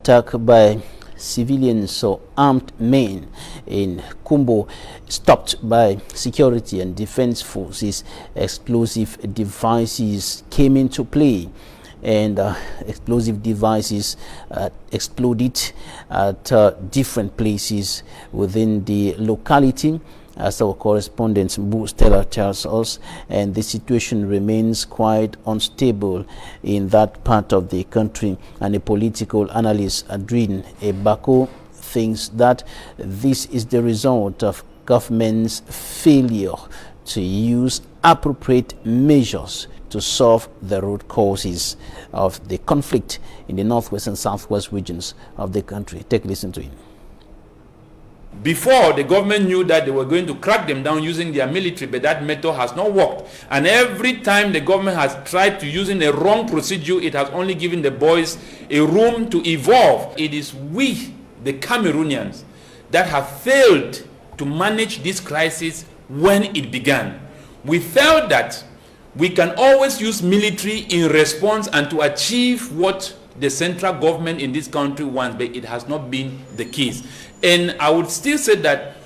Attack by civilians or armed men in Kumbo stopped by security and defense forces. Explosive devices came into play, and explosive devices exploded at different places within the locality, as our correspondent Stella tells us, and the situation remains quite unstable in that part of the country. And a political analyst, Adrien Ebako, thinks that this is the result of government's failure to use appropriate measures to solve the root causes of the conflict in the northwest and southwest regions of the country. Take a listen to him. Before, the government knew that they were going to crack them down using their military, but that method has not worked. And every time the government has tried to using a wrong procedure, it has only given the boys a room to evolve. It is we, the Cameroonians, that have failed to manage this crisis when it began. We felt that we can always use military in response and to achieve what the central government in this country wants, but it has not been the case. And I would still say that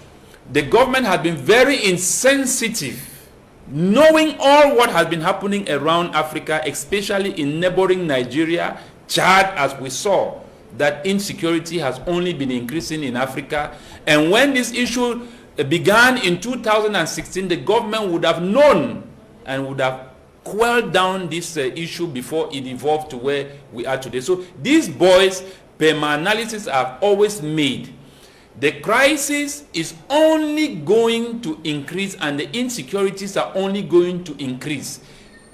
the government has been very insensitive, knowing all what has been happening around Africa, especially in neighboring Nigeria, Chad, as we saw, that insecurity has only been increasing in Africa. And when this issue began in 2016, the government would have known and would have quelled down this issue before it evolved to where we are today. So these boys, per my analysis, I've always made, the crisis is only going to increase and the insecurities are only going to increase.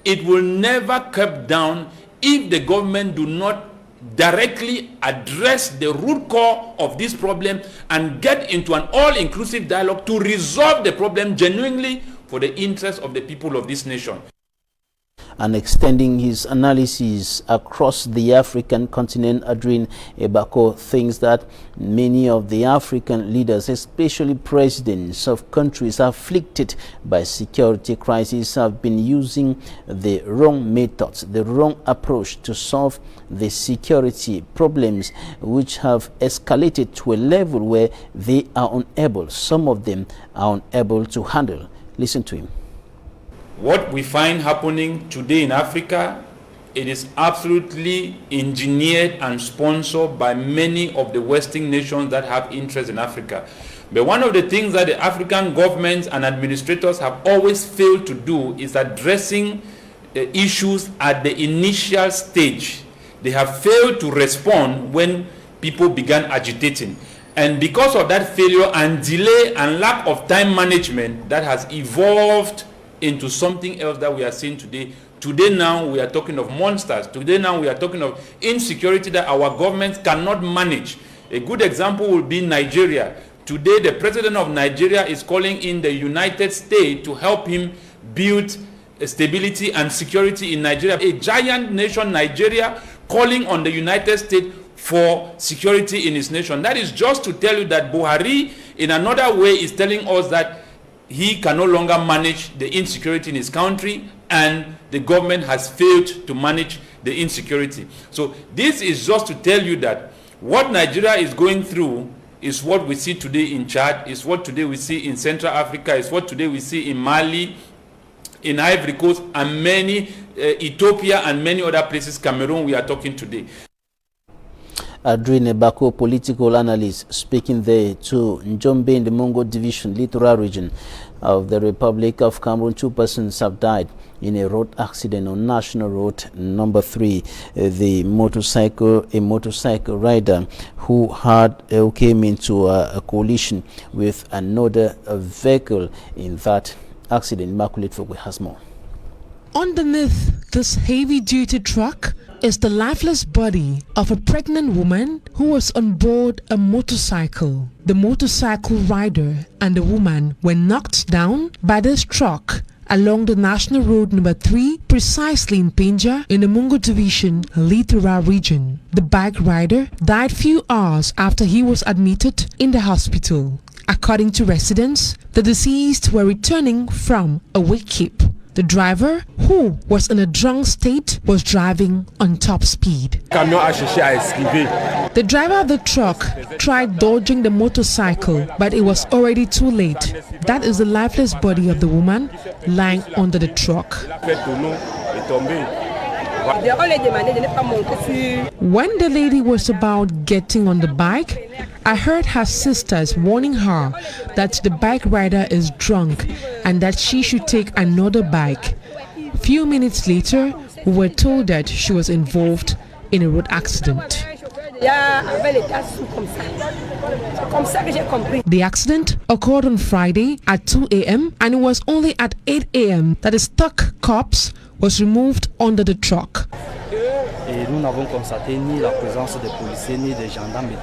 It will never curb down if the government do not directly address the root cause of this problem and get into an all-inclusive dialogue to resolve the problem genuinely for the interest of the people of this nation. And extending his analysis across the African continent, Adrien Ebako thinks that many of the African leaders, especially presidents of countries afflicted by security crises, have been using the wrong methods, the wrong approach to solve the security problems, which have escalated to a level where they are unable, some of them are unable to handle. Listen to him. What we find happening today in Africa, it is absolutely engineered and sponsored by many of the Western nations that have interest in Africa. But one of the things that the African governments and administrators have always failed to do is addressing issues at the initial stage. They have failed to respond when people began agitating. And because of that failure and delay and lack of time management, that has evolved into something else that we are seeing today. Today now we are talking of monsters. Today now we are talking of insecurity that our governments cannot manage. A good example will be Nigeria. Today the president of Nigeria is calling in the United States to help him build stability and security in Nigeria. A giant nation, Nigeria, calling on the United States for security in his nation. That is just to tell you that Buhari in another way is telling us that he can no longer manage the insecurity in his country, and the government has failed to manage the insecurity. So this is just to tell you that what Nigeria is going through is what we see today in Chad, is what today we see in Central Africa, is what today we see in Mali, in Ivory Coast, and many, Ethiopia and many other places, Cameroon, we are talking today. Adrien Ebako, political analyst, speaking there to Njombe in the Mongo Division, littoral region of the Republic of Cameroon. 2 persons have died in a road accident on National Road number 3. A motorcycle rider who came into a collision with another vehicle in that accident. Immaculate Fogwe has more. Underneath this heavy-duty truck is the lifeless body of a pregnant woman who was on board a motorcycle. The motorcycle rider and the woman were knocked down by this truck along the National Road number 3, precisely in Pinja in the Mungo Division, littoral region. The bike rider died few hours after he was admitted in the hospital. According to residents, the deceased were returning from a wake keep. The The driver, who was in a drunk state, was driving on top speed. The driver of the truck tried dodging the motorcycle, but it was already too late. That is the lifeless body of the woman lying under the truck. When the lady was about getting on the bike, I heard her sisters warning her that the bike rider is drunk and that she should take another bike. Few minutes later, we were told that she was involved in a road accident. The accident occurred on Friday at 2 a.m. and it was only at 8 a.m. that the stuck corpse was removed under the truck.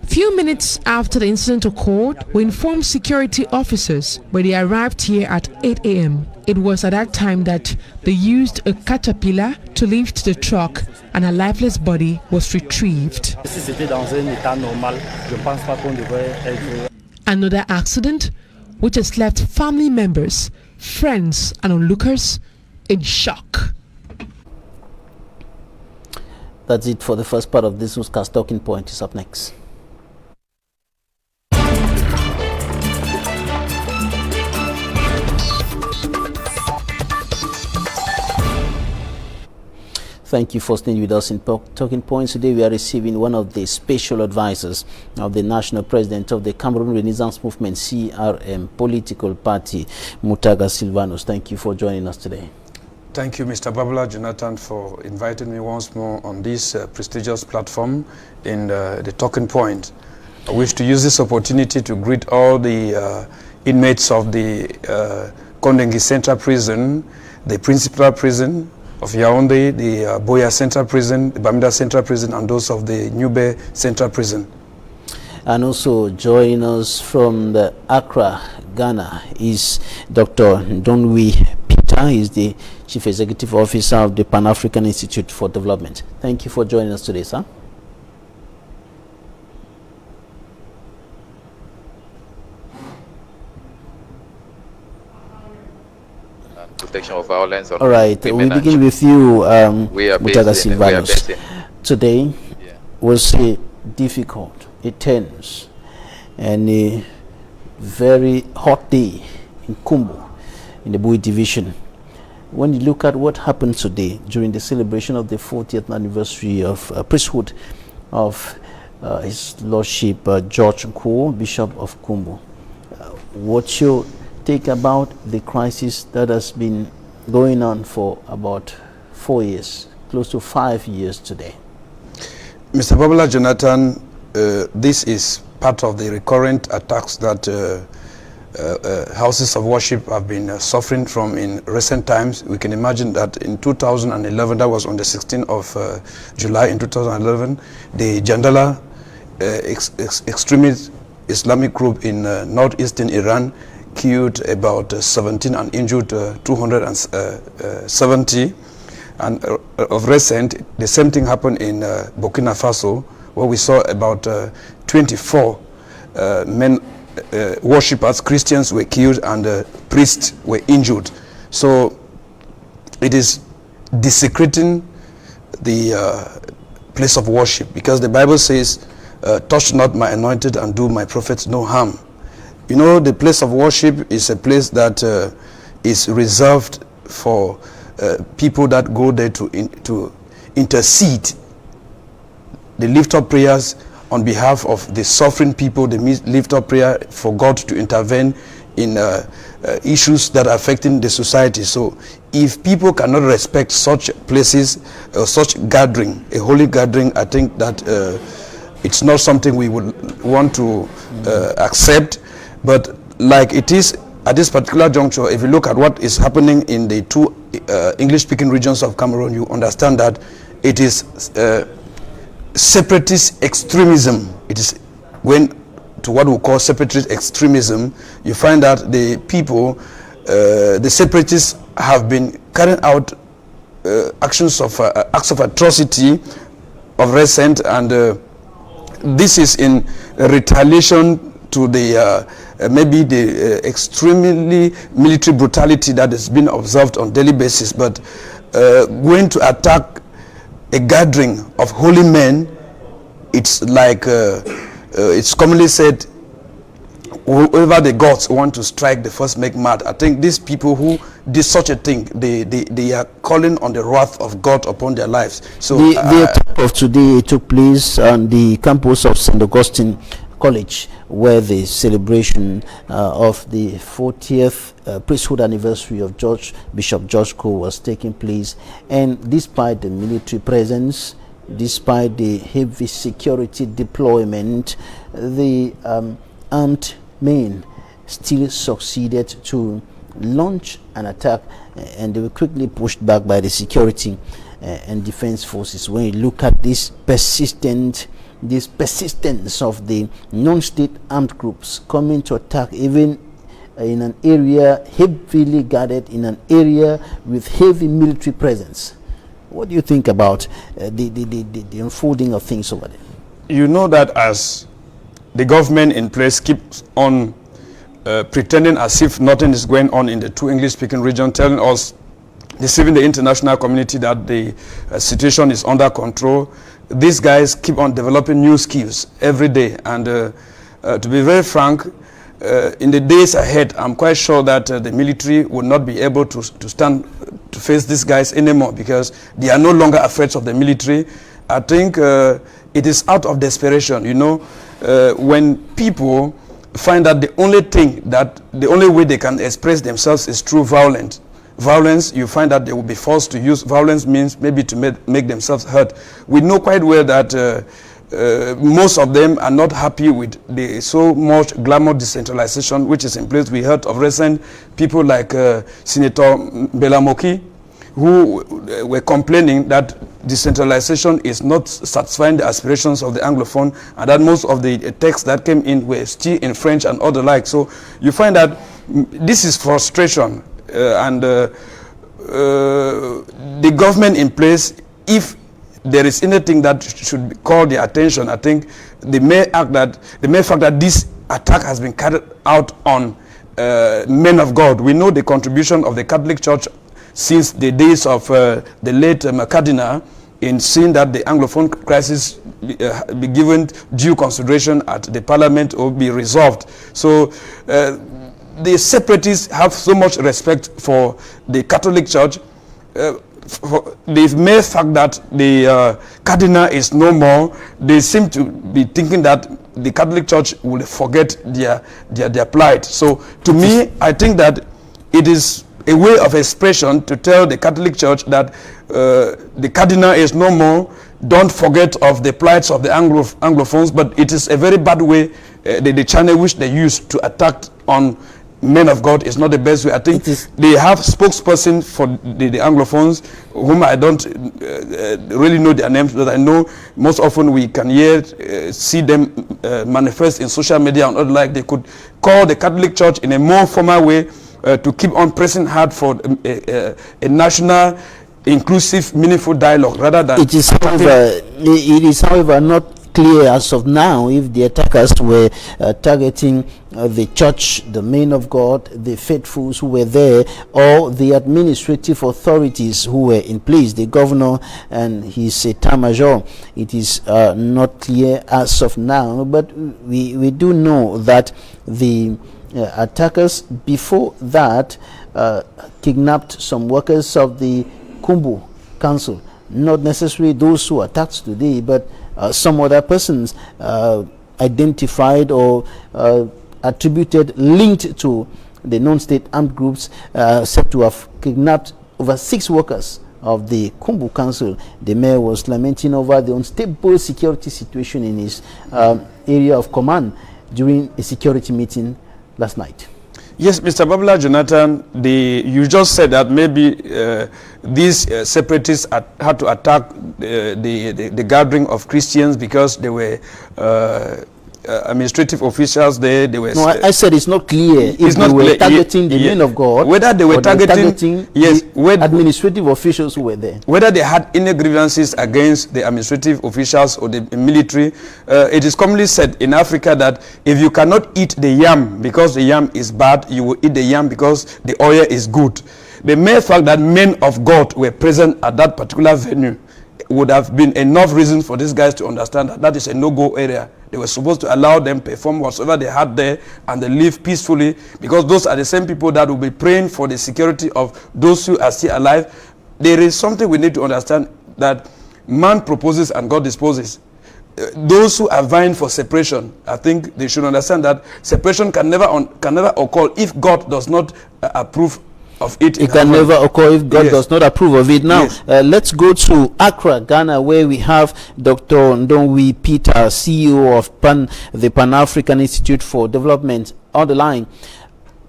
Few minutes after the incident occurred, we informed security officers, but they arrived here at 8 a.m. It was at that time that they used a caterpillar to lift the truck and a lifeless body was retrieved. Another accident which has left family members, friends and onlookers in shock. That's it for the first part of this newscast. Talking Point is up next. Thank you for staying with us in Talking Points. Today we are receiving one of the special advisors of the National President of the Cameroon Renaissance Movement, CRM, political party, Mutaga Silvanus. Thank you for joining us today. Thank you, Mr. Babula Jonathan, for inviting me once more on this prestigious platform in the Talking Point. I wish to use this opportunity to greet all the inmates of the Kondengi Central Prison, the principal prison of Yaoundé, the Boya Central Prison, the Bamida Central Prison, and those of the Nube Central Prison. And also joining us from the Accra, Ghana, is Dr. Donwi Peter. He is the Chief Executive Officer of the Pan-African Institute for Development. Thank you for joining us today, sir. Protection of violence. All right, we begin with you, Mutaga Silvanus. Today was a difficult, a tense, and a very hot day in Kumbo, in the Bui division. When you look at what happened today during the celebration of the 40th anniversary of priesthood of His Lordship George Nko, Bishop of Kumbo, what's your take about the crisis that has been going on for about 4 years, close to 5 years today? Mr. Babula Jonathan, this is part of the recurrent attacks that houses of worship have been suffering from in recent times. We can imagine that in 2011, that was on the 16th of July in 2011, the Jandala extremist Islamic group in northeastern Iran killed about 17 and injured 270. And of recent, the same thing happened in Burkina Faso, where we saw about 24 men, worshippers, Christians were killed and priests were injured. So it is desecrating the place of worship, because the Bible says, touch not my anointed and do my prophets no harm. You know, the place of worship is a place that is reserved for people that go there to intercede. They lift up prayers on behalf of the suffering people. They lift up prayer for God to intervene in issues that are affecting the society. So if people cannot respect such places, such gathering, a holy gathering, I think that it's not something we would want to accept. But like it is at this particular juncture, if you look at what is happening in the two English-speaking regions of Cameroon, you understand that it is separatist extremism. It is when to what we call separatist extremism. You find that the people, the separatists, have been carrying out acts of atrocity of recent, and this is in retaliation to the maybe the extremely military brutality that has been observed on daily basis, but going to attack a gathering of holy men, it's like it's commonly said, whoever the gods want to strike, they first make mad. I think these people who did such a thing, they are calling on the wrath of God upon their lives. So the attack of today took place on the campus of St. Augustine College, where the celebration of the 40th priesthood anniversary of Bishop George Cole was taking place. And despite the military presence, despite the heavy security deployment, the armed men still succeeded to launch an attack, and they were quickly pushed back by the security and defense forces. When you look at this persistence of the non-state armed groups coming to attack, even in an area heavily guarded, in an area with heavy military presence, what do you think about the unfolding of things over there? You know that as the government in place keeps on pretending as if nothing is going on in the two English-speaking regions, telling us, deceiving the international community that the situation is under control, these guys keep on developing new skills every day. And to be very frank, in the days ahead, I'm quite sure that the military will not be able to stand to face these guys anymore, because they are no longer afraid of the military. I think it is out of desperation, you know, when people find that the only way they can express themselves is through violence, you find that they will be forced to use violence means maybe to make themselves hurt. We know quite well that most of them are not happy with the so much glamour decentralization which is in place. We heard of recent people like Senator Belamoki, who were complaining that decentralization is not satisfying the aspirations of the Anglophone, and that most of the texts that came in were still in French and other like. So you find that this is frustration, and the government in place, if there is anything that should call their attention, I think the mere fact that this attack has been carried out on men of God. We know the contribution of the Catholic Church since the days of the late Cardinal in seeing that the Anglophone crisis be given due consideration at the Parliament or be resolved. So the separatists have so much respect for the Catholic Church. For the mere fact that the Cardinal is no more, they seem to be thinking that the Catholic Church will forget their plight. So to me, I think that it is a way of expression to tell the Catholic Church that the Cardinal is no more, don't forget of the plights of the Anglophones, but it is a very bad way, the channel which they use to attack on men of God is not the best way. I think they have spokesperson for the Anglophones, whom I don't really know their names, but I know most often we can see them manifest in social media and other like. They could call the Catholic Church in a more formal way to keep on pressing hard for a national, inclusive, meaningful dialogue rather than... It is, however, not clear as of now if the attackers were targeting the church, the men of God, the faithfuls who were there, or the administrative authorities who were in place, the governor and his etat major. It is not clear as of now, but we do know that the attackers before that kidnapped some workers of the Kumbu Council, not necessarily those who attacked today, but some other persons identified or attributed, linked to the non-state armed groups, said to have kidnapped over 6 workers of the Kumbu Council. The mayor was lamenting over the unstable security situation in his area of command during a security meeting last night. Yes, Mr. Babala Jonathan, you just said that maybe these separatists had to attack the gathering of Christians because they were administrative officials there. They were. No, I said it's not clear if It's not they were clear. targeting the men of God, whether they were or targeting, yes, the administrative officials who were there. Whether they had any grievances against the administrative officials or the military. It is commonly said in Africa that if you cannot eat the yam because the yam is bad, you will eat the yam because the oil is good. The mere fact that men of God were present at that particular venue would have been enough reason for these guys to understand that that is a no-go area. They were supposed to allow them perform whatsoever they had there and they live peacefully, because those are the same people that will be praying for the security of those who are still alive. There is something we need to understand, that man proposes and God disposes. Those who are vying for separation, I think they should understand that separation can never occur if God does not approve of it. It can never occur if God does not approve of it. Now, let's go to Accra, Ghana, where we have Dr. Ndonwi Peter, CEO of the Pan-African Institute for Development, on the line.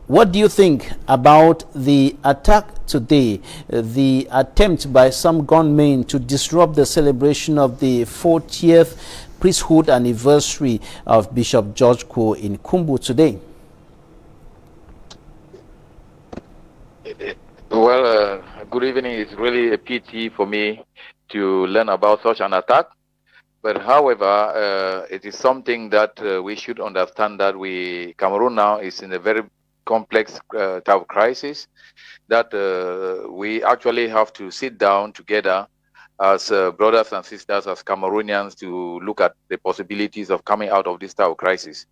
What do you think about the attack today, the attempt by some gunmen to disrupt the celebration of the 40th priesthood anniversary of Bishop George Ko in Kumbu today? Well, good evening. It's really a pity for me to learn about such an attack. But however, it is something that we should understand, that Cameroon now is in a very complex type of crisis, that we actually have to sit down together as brothers and sisters, as Cameroonians, to look at the possibilities of coming out of this type of crisis.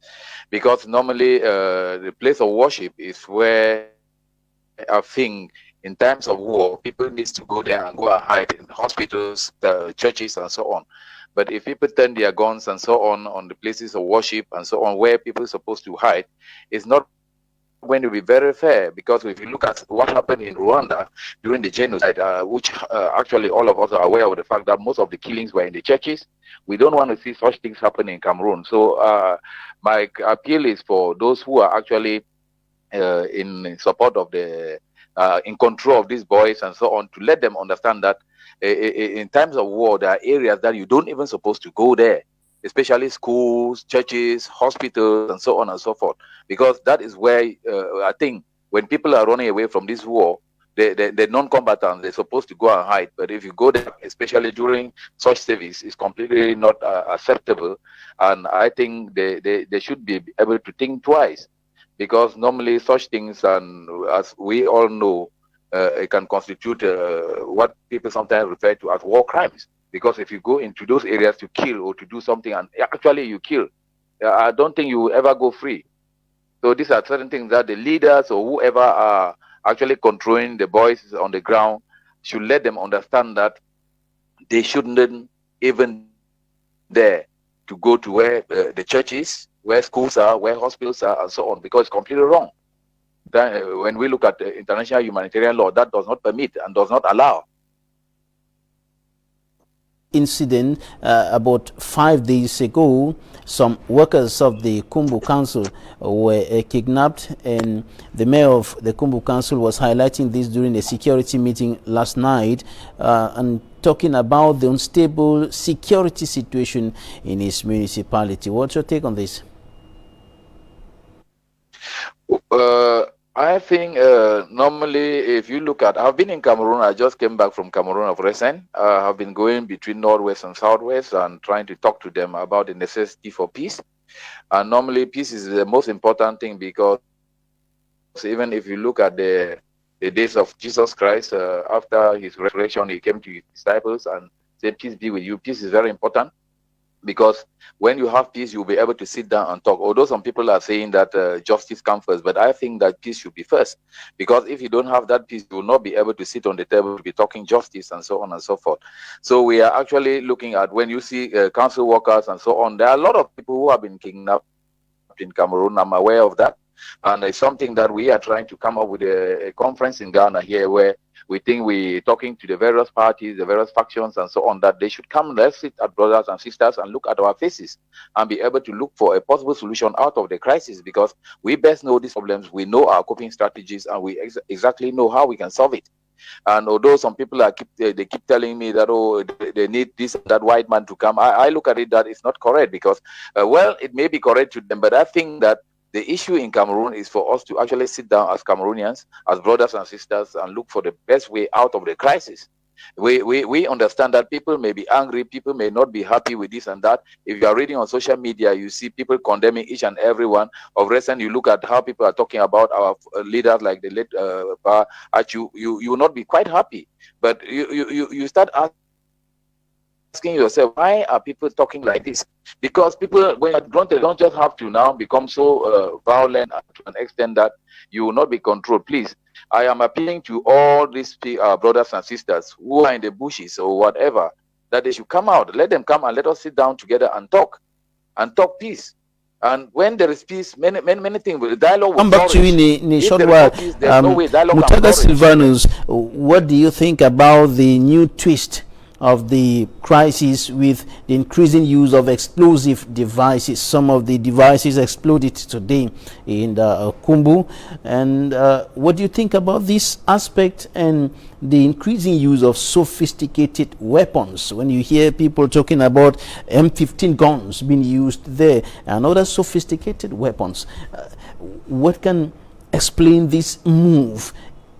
Because normally the place of worship is where I think in times of war, people need to go there and go and hide in hospitals, churches, and so on. But if people turn their guns and so on the places of worship and so on, where people are supposed to hide, it's not going to be very fair. Because if you look at what happened in Rwanda during the genocide, which actually all of us are aware of the fact that most of the killings were in the churches, we don't want to see such things happen in Cameroon. So my appeal is for those who are actually in support of the in control of these boys and so on, to let them understand that in times of war, there are areas that you don't even supposed to go there, especially schools, churches, hospitals, and so on and so forth, because that is where I think when people are running away from this war, the non-combatants, they're supposed to go and hide. But if you go there, especially during such service, it's completely not acceptable. And I think they should be able to think twice, because normally such things, and as we all know, it can constitute what people sometimes refer to as war crimes. Because if you go into those areas to kill or to do something and actually you kill, I don't think you will ever go free. So these are certain things that the leaders or whoever are actually controlling the boys on the ground should let them understand that they shouldn't even dare to go to where the churches, where schools are, where hospitals are, and so on, because it's completely wrong. Then, when we look at the international humanitarian law, that does not permit and does not allow. Incident about 5 days ago, some workers of the Kumbu Council were kidnapped, and the mayor of the Kumbu Council was highlighting this during a security meeting last night and talking about the unstable security situation in his municipality. What's your take on this? I think normally, if you look at, I've been in Cameroon. I just came back from Cameroon of recent. I've been going between Northwest and Southwest and trying to talk to them about the necessity for peace. And normally, peace is the most important thing, because even if you look at the days of Jesus Christ, after his resurrection, he came to his disciples and said, "Peace be with you." Peace is very important, because when you have peace, you'll be able to sit down and talk. Although some people are saying that justice comes first, but I think that peace should be first. Because if you don't have that peace, you will not be able to sit on the table to be talking justice and so on and so forth. So we are actually looking at, when you see council workers and so on, there are a lot of people who have been kidnapped in Cameroon. I'm aware of that. And it's something that we are trying to come up with a conference in Ghana here, where we think we're talking to the various parties, the various factions and so on, that they should come, let's sit at brothers and sisters and look at our faces and be able to look for a possible solution out of the crisis, because we best know these problems, we know our coping strategies, and we exactly know how we can solve it. And although some people they keep telling me that, oh, they need this, that white man to come, I look at it that it's not correct, because, well, it may be correct to them, but I think that the issue in Cameroon is for us to actually sit down as Cameroonians, as brothers and sisters, and look for the best way out of the crisis. We understand that people may be angry, people may not be happy with this and that. If you are reading on social media, you see people condemning each and every one. Of recent, you look at how people are talking about our leaders, like the late you will not be quite happy. But you start asking yourself, why are people talking like this? Because people, when they don't just have to now become so violent to an extent that you will not be controlled. Please, I am appealing to all these brothers and sisters who are in the bushes or whatever, that they should come out. Let them come and let us sit down together and talk peace. And when there is peace, many things will dialogue will come back to you in a short while. Mutaga Silvanus, what do you think about the new twist of the crisis with the increasing use of explosive devices? Some of the devices exploded today in Kumbu, and what do you think about this aspect and the increasing use of sophisticated weapons? When you hear people talking about M15 guns being used there and other sophisticated weapons, what can explain this move?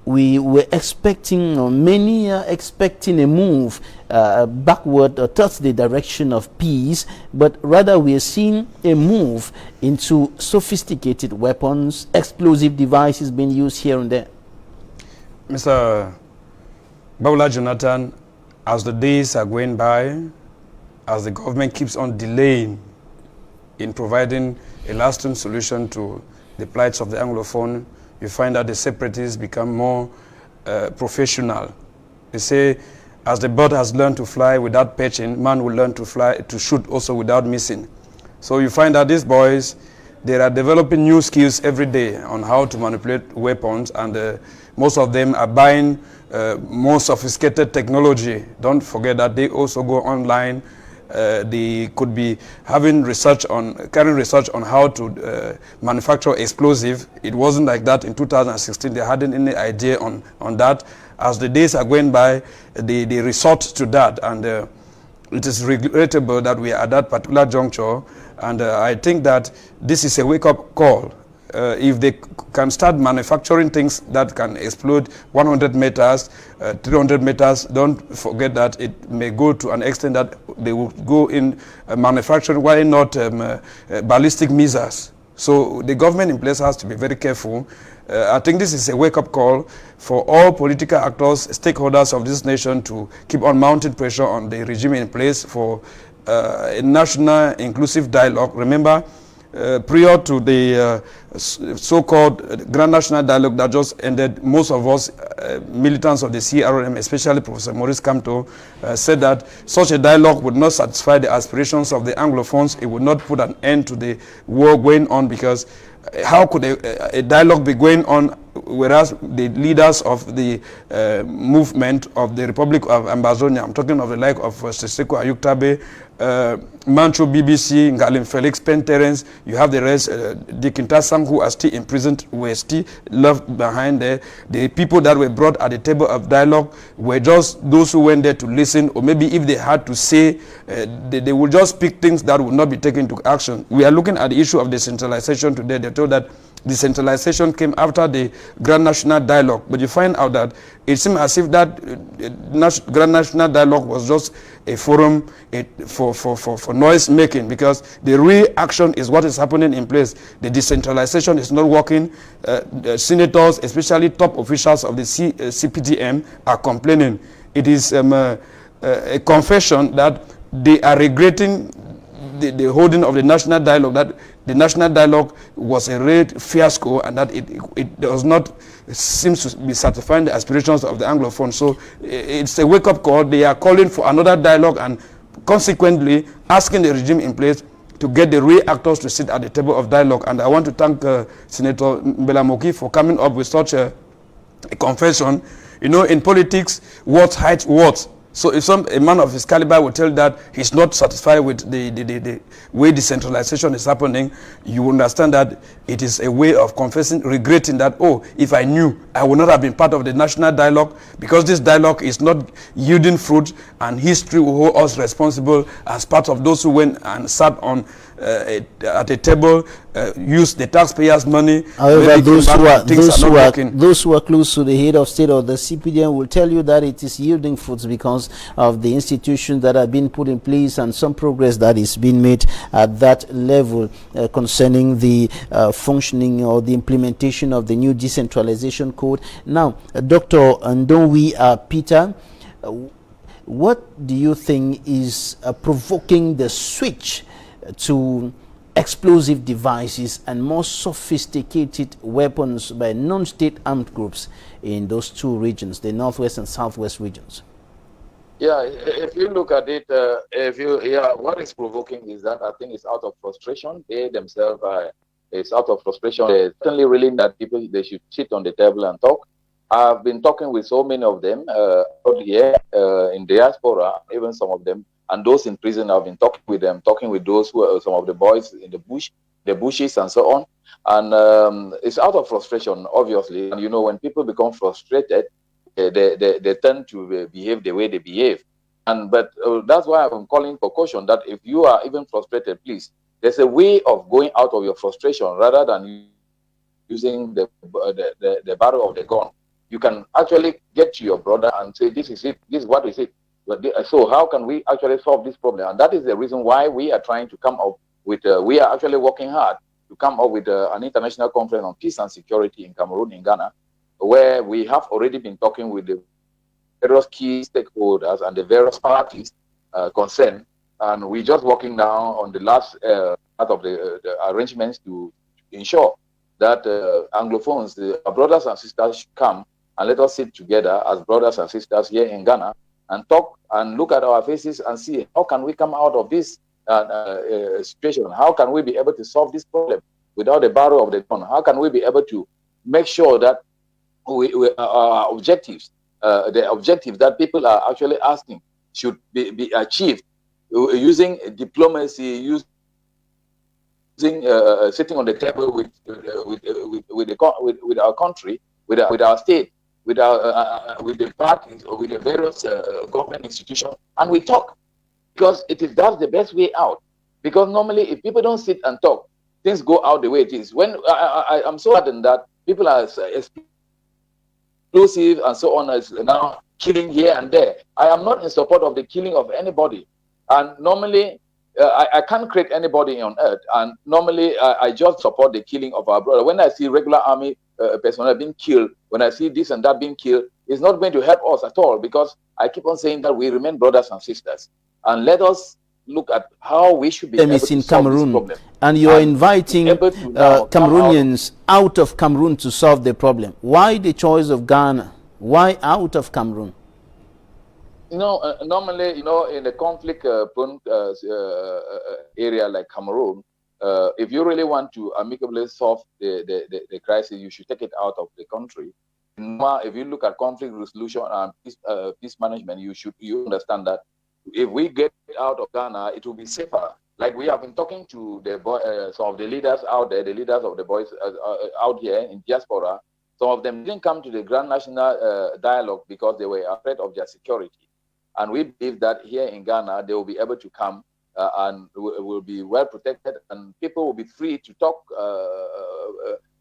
We were expecting, or many are expecting, a move backward or towards the direction of peace, but rather we are seeing a move into sophisticated weapons, explosive devices being used here and there. Mr. Babula Jonathan, as the days are going by, as the government keeps on delaying in providing a lasting solution to the plights of the Anglophone, you find that the separatists become more professional. They say, as the bird has learned to fly without perching, man will learn to shoot also without missing. So you find that these boys, they are developing new skills every day on how to manipulate weapons, and most of them are buying more sophisticated technology. Don't forget that they also go online. They could be carrying research on how to manufacture explosive. It wasn't like that in 2016. They hadn't any idea on that. As the days are going by, they resort to that, and it is regrettable that we are at that particular juncture. And I think that this is a wake-up call. If they can start manufacturing things that can explode 100 meters, 300 meters, don't forget that it may go to an extent that they will go in manufacturing, why not ballistic missiles. So the government in place has to be very careful. I think this is a wake-up call for all political actors, stakeholders of this nation, to keep on mounting pressure on the regime in place for a national inclusive dialogue. Remember, prior to the so-called Grand National Dialogue that just ended, most of us militants of the CRM, especially Professor Maurice Kamto, said that such a dialogue would not satisfy the aspirations of the Anglophones. It would not put an end to the war going on, because how could a dialogue be going on whereas the leaders of the movement of the Republic of Ambazonia, I'm talking of the like of Seseko Ayuktabe, Manchu BBC, Ngalim Felix Penterens, you have the rest, Dick Intasam, who are still imprisoned, were still left behind there. The people that were brought at the table of dialogue were just those who went there to listen, or maybe if they had to say, they would just pick things that would not be taken into action. We are looking at the issue of decentralization today. They're told that decentralization came after the Grand National Dialogue, but you find out that it seems as if that Grand National Dialogue was just a forum for noise making, because the real action is what is happening in place. The decentralization is not working. The senators, especially top officials of the CPDM, are complaining. It is a confession that they are regretting the holding of the National Dialogue, that the National Dialogue was a real fiasco, and that it does not seem to be satisfying the aspirations of the Anglophone. So it's a wake-up call. They are calling for another dialogue, and consequently asking the regime in place to get the real actors to sit at the table of dialogue. And I want to thank Senator Mbelamoki for coming up with such a confession. You know, in politics, words hide words. So if a man of his caliber will tell that he's not satisfied with the way decentralization is happening, you understand that it is a way of confessing, regretting that, oh, if I knew, I would not have been part of the national dialogue, because this dialogue is not yielding fruit, and history will hold us responsible as part of those who went and sat on at a table, used the taxpayers' money. However, those who are close to the head of state or the CPDM will tell you that it is yielding fruits because of the institutions that have been put in place and some progress that is being made at that level concerning the functioning or the implementation of the new decentralization code. Now, Dr. Ndonwi Peter, what do you think is provoking the switch to explosive devices and more sophisticated weapons by non-state armed groups in those two regions, the northwest and southwest regions? Yeah, if you look at it, what is provoking is that I think it's out of frustration. They themselves it's out of frustration. They certainly really that people, they should sit on the table and talk. I've been talking with so many of them out here in diaspora, even some of them, and those in prison. I've been talking with them, talking with those who are some of the boys in the bushes and so on. And it's out of frustration, obviously. And you know, when people become frustrated, they tend to behave the way they behave. But that's why I'm calling for caution that if you are even frustrated, please, there's a way of going out of your frustration rather than using the barrel of the gun. You can actually get to your brother and say, this is it, this is what is it. So how can we actually solve this problem? And that is the reason why we are trying to come up with, we are actually working hard to come up with an international conference on peace and security in Cameroon, in Ghana, where we have already been talking with the various key stakeholders and the various parties concerned. And we're just working now on the last part of the arrangements to ensure that Anglophones, our brothers and sisters, should come and let us sit together as brothers and sisters here in Ghana and talk and look at our faces and see how can we come out of this situation? How can we be able to solve this problem without the barrel of the gun? How can we be able to make sure that our objectives, the objectives that people are actually asking, should be achieved using diplomacy, sitting on the table with our country, with our state, with the parties or with the various government institutions, and we talk, because that's the best way out. Because normally, if people don't sit and talk, things go out the way it is. When I'm so saddened that people are explosive and so on, is now killing here and there. I am not in support of the killing of anybody, and normally I can't create anybody on earth, and normally I just support the killing of our brother. When I see regular army personnel being killed, when I see this and that being killed, it's not going to help us at all, because I keep on saying that we remain brothers and sisters, and let us look at how we should be able to solve this problem. And you're inviting Cameroonians out of Cameroon to solve the problem. Why the choice of Ghana? Why out of Cameroon? You know, normally, you know, in a conflict-prone area like Cameroon, if you really want to amicably solve the crisis, you should take it out of the country. If you look at conflict resolution and peace management, you understand that if we get out of Ghana, it will be safer. Like we have been talking to some of the leaders out there, the leaders of the boys out here in diaspora. Some of them didn't come to the Grand National Dialogue because they were afraid of their security. And we believe that here in Ghana, they will be able to come and will be well protected, and people will be free to talk.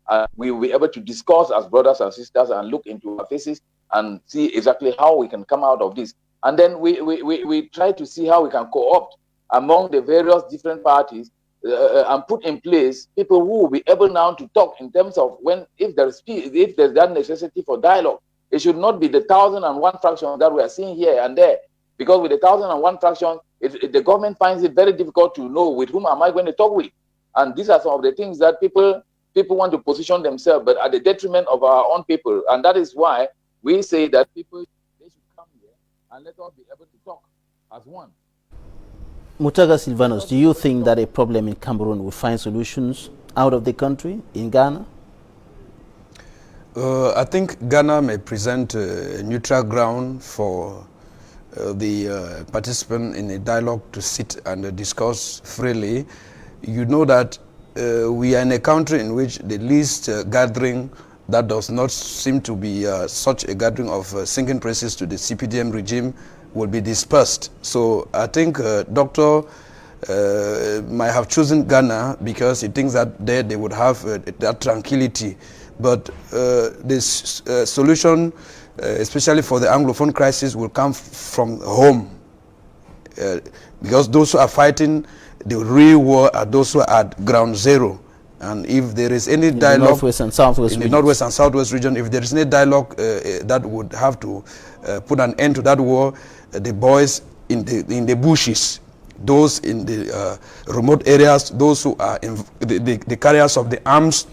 And we will be able to discuss as brothers and sisters and look into our faces and see exactly how we can come out of this. And then we try to see how we can co-opt among the various different parties and put in place people who will be able now to talk in terms of if there's that necessity for dialogue. It should not be the 1,001 fractions that we are seeing here and there, because with the 1,001 fractions, the government finds it very difficult to know with whom am I going to talk with. And these are some of the things that people want to position themselves, but at the detriment of our own people. And that is why we say that people, they should come here and let us be able to talk as one. Mutaga Silvanos, do you think that a problem in Cameroon will find solutions out of the country, in Ghana? I think Ghana may present a neutral ground for the participant in a dialogue to sit and discuss freely, you know that we are in a country in which the least gathering that does not seem to be such a gathering of singing praises to the CPDM regime will be dispersed. So I think Doctor might have chosen Ghana because he thinks that there they would have that tranquility. But this solution, especially for the Anglophone crisis, will come from home. Because those who are fighting the real war are those who are at ground zero. And if there is any dialogue in the Northwest and Southwest region, if there is any dialogue that would have to put an end to that war, the boys in the bushes, those in the remote areas, those who are in the carriers of the arms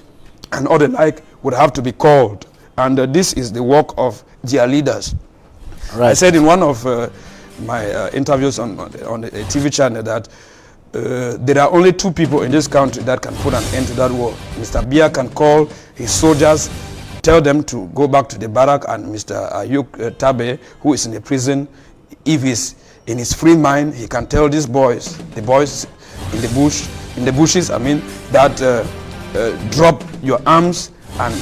and all the like would have to be called. And this is the work of their leaders. Right. I said in one of my interviews on a TV channel that there are only two people in this country that can put an end to that war. Mr. Biya can call his soldiers, tell them to go back to the barrack, and Mr. Ayuk Tabe, who is in the prison, if he's in his free mind, he can tell these boys, the boys in the bushes, I mean, that drop your arms and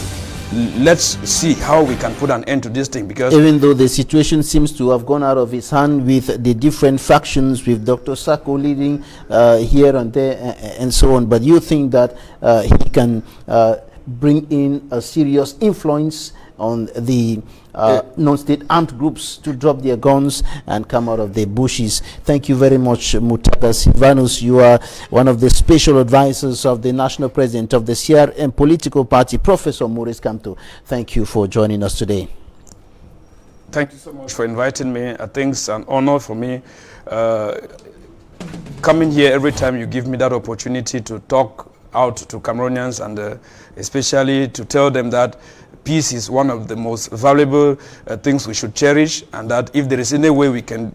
let's see how we can put an end to this thing. Because even though the situation seems to have gone out of his hand with the different factions, with Dr. Sako leading here and there and so on, but you think that he can bring in a serious influence on the non-state armed groups to drop their guns and come out of the bushes. Thank you very much, Mutaka Silvanus. You are one of the special advisors of the national president of the CRM political party, Professor Maurice Kamto. Thank you for joining us today. Thank you so much for inviting me. I think it's an honor for me coming here every time you give me that opportunity to talk out to Cameroonians, and especially to tell them that peace is one of the most valuable things we should cherish, and that if there is any way we can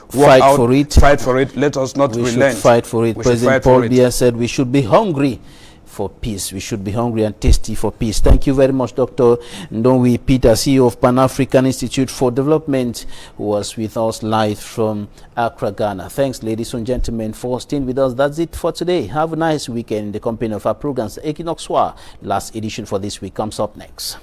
fight for it, let us not relent. We should fight for it. President Paul Biya said we should be hungry for peace. We should be hungry and thirsty for peace. Thank you very much, Dr. Ndonwi Peter, CEO of Pan-African Institute for Development, who was with us live from Accra, Ghana. Thanks, ladies and gentlemen, for staying with us. That's it for today. Have a nice weekend in the company of our programs. Equinox Soir, last edition for this week, comes up next.